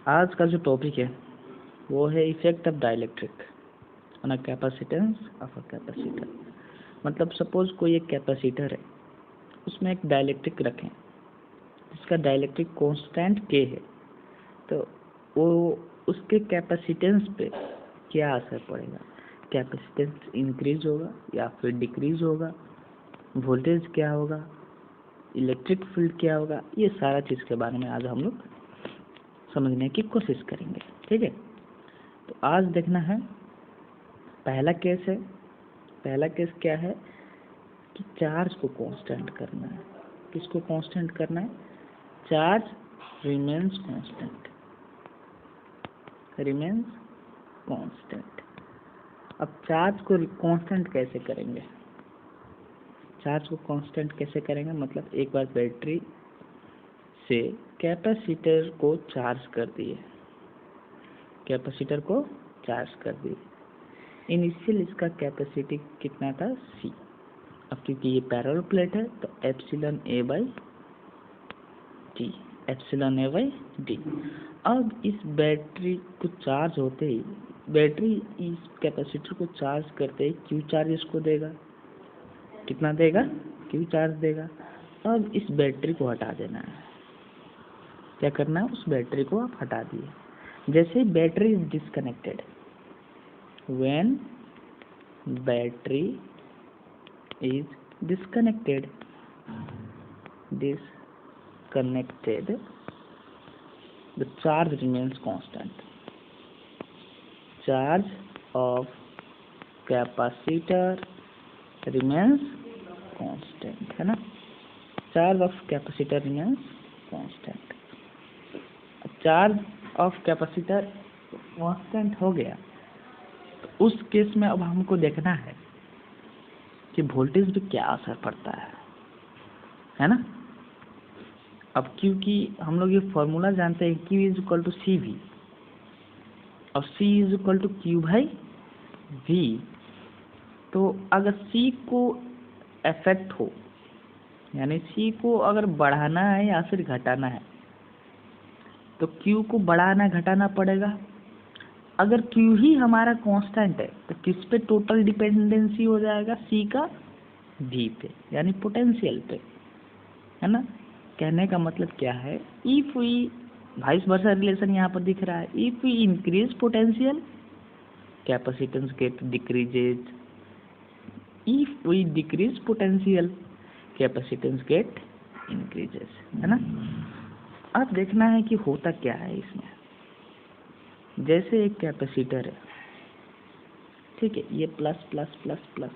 आज का जो टॉपिक है वो है effect of dielectric on a capacitance of a capacitor. मतलब सपोज कोई एक कैपेसिटर है, उसमें एक डाइलेक्ट्रिक रखें जिसका डाइलेक्ट्रिक कांस्टेंट के है, तो वो उसके कैपेसिटेंस पे क्या असर पड़ेगा? कैपेसिटेंस इंक्रीज होगा या फिर डिक्रीज होगा? वोल्टेज क्या होगा? इलेक्ट्रिक फील्ड क्या होगा? ये सारा चीज़ के बारे में आज हम लोग समझने की कोशिश करेंगे। ठीक है, तो आज देखना है पहला केस है। पहला केस क्या है कि चार्ज को कांस्टेंट करना है। किसको कांस्टेंट करना है? Charge remains constant, remains constant. अब चार्ज को कांस्टेंट कैसे करेंगे? चार्ज को कांस्टेंट कैसे करेंगे? मतलब एक बार बैटरी से कैपेसिटर को चार्ज कर दिए, कैपेसिटर को चार्ज कर दिए। इनिशियल इसका कैपेसिटी कितना था? C। अब क्योंकि ये पैरेलल प्लेट है तो epsilon A by T, epsilon A by D. अब इस बैटरी को चार्ज होते ही, बैटरी इस कैपेसिटर को चार्ज करते ही Q चार्ज इसको देगा। कितना देगा? Q चार्ज देगा। अब इस बैटरी को हटा देना है। क्या करना है? उस बैटरी को आप हटा दिए। जैसे ही battery is disconnected, when battery is disconnected, the charge remains constant. Charge of capacitor remains constant, है ना? Charge of capacitor remains constant. Charge of capacitor constant हो गया तो उस केस में अब हमको देखना है कि वोल्टेज पे क्या असर पड़ता है ना? अब क्योंकि हम लोग ये फॉर्मूला जानते हैं Q is equal to C V और C is equal to Q by V, तो अगर C को इफेक्ट हो, यानी C को अगर बढ़ाना है या फिर घटाना है, तो Q को बढ़ाना घटाना पड़ेगा। अगर Q ही हमारा कांस्टेंट है तो किस पे टोटल डिपेंडेंसी हो जाएगा? C का V पे, यानी पोटेंशियल पे, है ना? कहने का मतलब क्या है? If we, vice versa relation यहाँ पर दिख रहा है, if we increase potential capacitance get decreases, if we decrease potential capacitance get increases, है ना? अब देखना है कि होता क्या है इसमें। जैसे एक कैपेसिटर है, ठीक है, ये प्लस प्लस प्लस प्लस,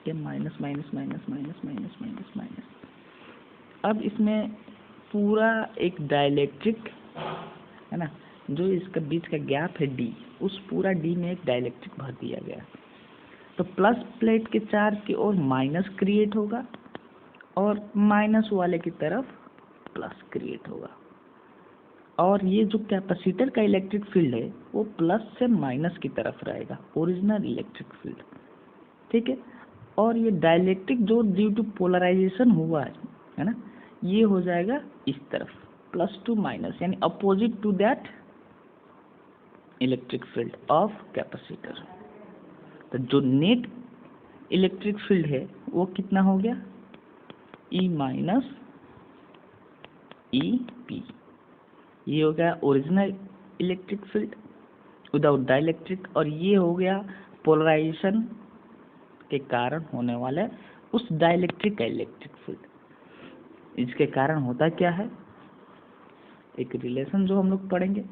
ये minus minus minus minus minus minus minus. अब इसमें पूरा एक डाइलेक्ट्रिक है ना, जो इसका बीच का गैप है D, उस पूरा D में एक डाइलेक्ट्रिक भर दिया गया। तो प्लस प्लेट के चार्ज की ओर माइनस क्रिएट होगा और माइनस वाले की तरफ प्लस क्रिएट होगा। और ये जो कैपेसिटर का इलेक्ट्रिक फील्ड है वो प्लस से माइनस की तरफ रहेगा, ओरिजिनल इलेक्ट्रिक फील्ड, ठीक है। और ये डाइलेक्ट्रिक जो ड्यू टू पोलराइजेशन हुआ है ना, ये हो जाएगा इस तरफ प्लस टू माइनस, यानी opposite to that electric field of capacitor. तो जो नेट इलेक्ट्रिक फील्ड है वो कितना हो गया? E minus E P. ये हो गया original electric field without dielectric, और ये हो गया पोलराइजेशन के कारण होने वाला उस डाइलेक्ट्रिक का इलेक्ट्रिक फील्ड। इसके कारण होता क्या है? एक रिलेशन जो हम लोग पढ़ेंगे,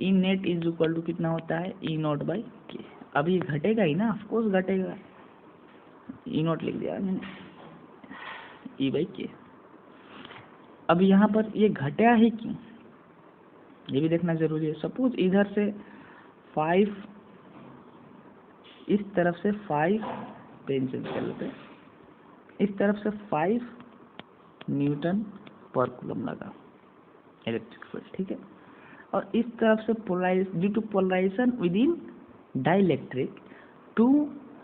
E net is equal to कितना होता है? ई नॉट बाई के। अब ये घटेगा ही ना, ऑफकोर्स घटेगा, ई नॉट लिख दिया मैंने, ई बाई के। अब यहाँ पर ये घटा है क्यों, ये भी देखना जरूरी है। सपोज इधर से 5, इस तरफ से 5 पेन चेंज कर लेते हैं, इस तरफ से 5 न्यूटन पर कूलम लगा इलेक्ट्रिक फील्ड, ठीक है। और इस तरफ से due to polarisation within dielectric 2,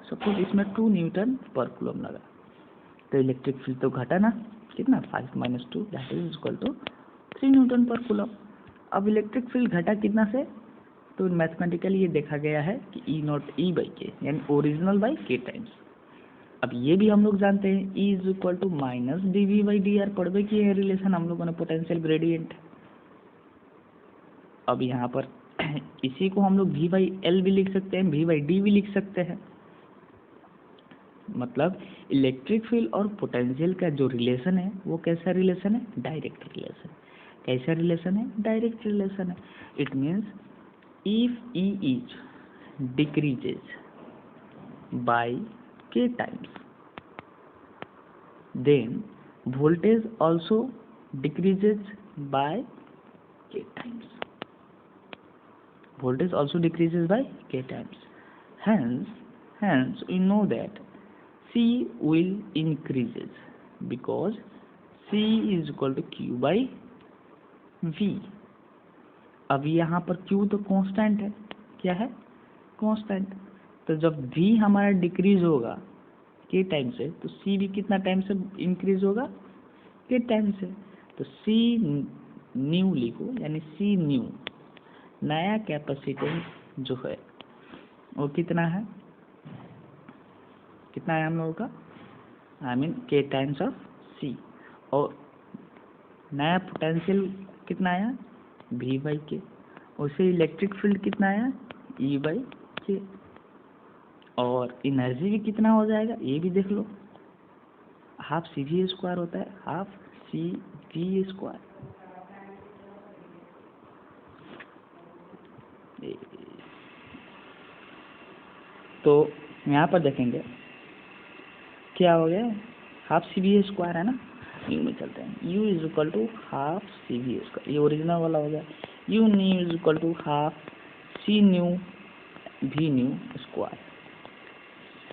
suppose इसमें 2 न्यूटन पर कूलम लगा, तो इलेक्ट्रिक फील्ड तो घटा ना, कितना? 5 - 2 that is equal to 3 newton पर कूलम। अब इलेक्ट्रिक फील्ड घटा कितना से, तो मैथमेटिकली ये देखा गया है कि ई नॉट ई बाई के, यानी ओरिजिनल बाई के टाइम्स। अब ये भी हम लोग जानते हैं E is equal to minus D V by D R, पढ़ किए हैं रिलेशन हम लोगों ने, पोटेंशियल ग्रेडियंट। अब यहाँ पर इसी को हम लोग V बाई एल भी लिख सकते हैं, V बाई डी भी लिख सकते हैं। मतलब इलेक्ट्रिक फील्ड और पोटेंशियल का जो रिलेशन है वो कैसा रिलेशन है, डायरेक्ट रिलेशन। कैसा रिलेशन है, डायरेक्ट रिलेशन है। It means if E is decreases bye k times, then voltage also decreases by k times. Voltage also decreases by k times. Hence we know that C will increases because C is equal to Q by V. अब यहाँ पर Q तो constant है, क्या है, constant. तो जब V हमारा डिक्रीज होगा के टाइम से, तो C भी कितना टाइम से इंक्रीज होगा, के टाइम से। तो C न्यू लिखो, यानी C न्यू नया कैपेसिटेंस जो है वो कितना है, कितना है हम लोगों का, आई मीन के टाइम्स ऑफ C। और नया पोटेंशियल कितना आया, V बाई के। उसे इलेक्ट्रिक फील्ड कितना आया, E बाई के। और एनर्जी भी कितना हो जाएगा ये भी देख लो, हाफ सी वी स्क्वायर होता है, हाफ सी वी स्क्वायर। तो यहाँ पर देखेंगे क्या हो गया, हाफ सी वी स्क्वायर है ना, यू में चलते हैं, U is equal to half C V square, ये ओरिजिनल वाला हो गया। U new is equal to half C new V new square.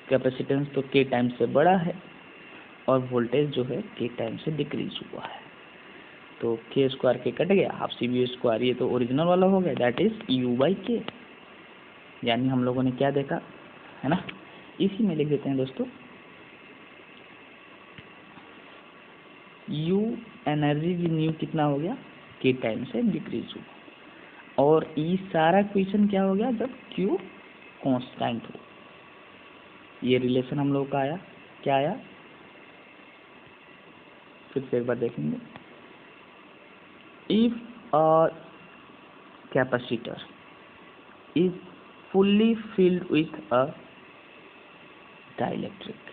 Capacitance तो के टाइम से बड़ा है और वोल्टेज जो है के टाइम से डिक्रीज हुआ है, तो के स्क्वायर के कट गया, हाफ सी वी स्क्वायर, ये तो ओरिजिनल वाला हो गया, दैट इज यू बाई के। यानी हम लोगों ने क्या देखा है ना, इसी में लिख देते हैं दोस्तों, यू एनर्जी भी न्यू कितना हो गया, के टाइम से डिक्रीज हुआ। और ई सारा क्वेश्चन क्या हो गया, जब क्यू कांस्टेंट हो। ये रिलेशन हम लोग का आया, क्या आया, फिर से एक बार देखेंगे। If a capacitor is fully filled with a dielectric,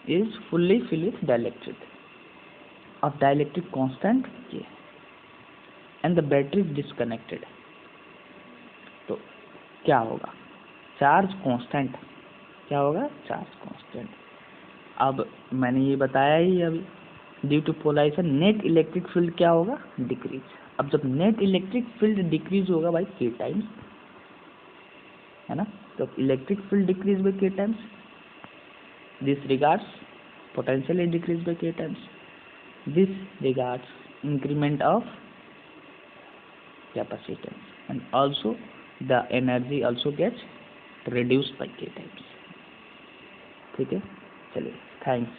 is fully filled with dielectric of dielectric constant K and the battery is disconnected, तो क्या होगा, चार्ज कांस्टेंट, क्या होगा, चार्ज कांस्टेंट। अब मैंने ये बताया ही अभी, due to polarisation net electric field क्या होगा, डिक्रीज। अब जब नेट इलेक्ट्रिक फील्ड डिक्रीज होगा बाई के टाइम्स, है ना, तो electric field decrease by k times, this regards potential decrease by k times, this regards increment of capacitance and also the energy also gets reduced by k times। ठीक है, चलिए, thanks.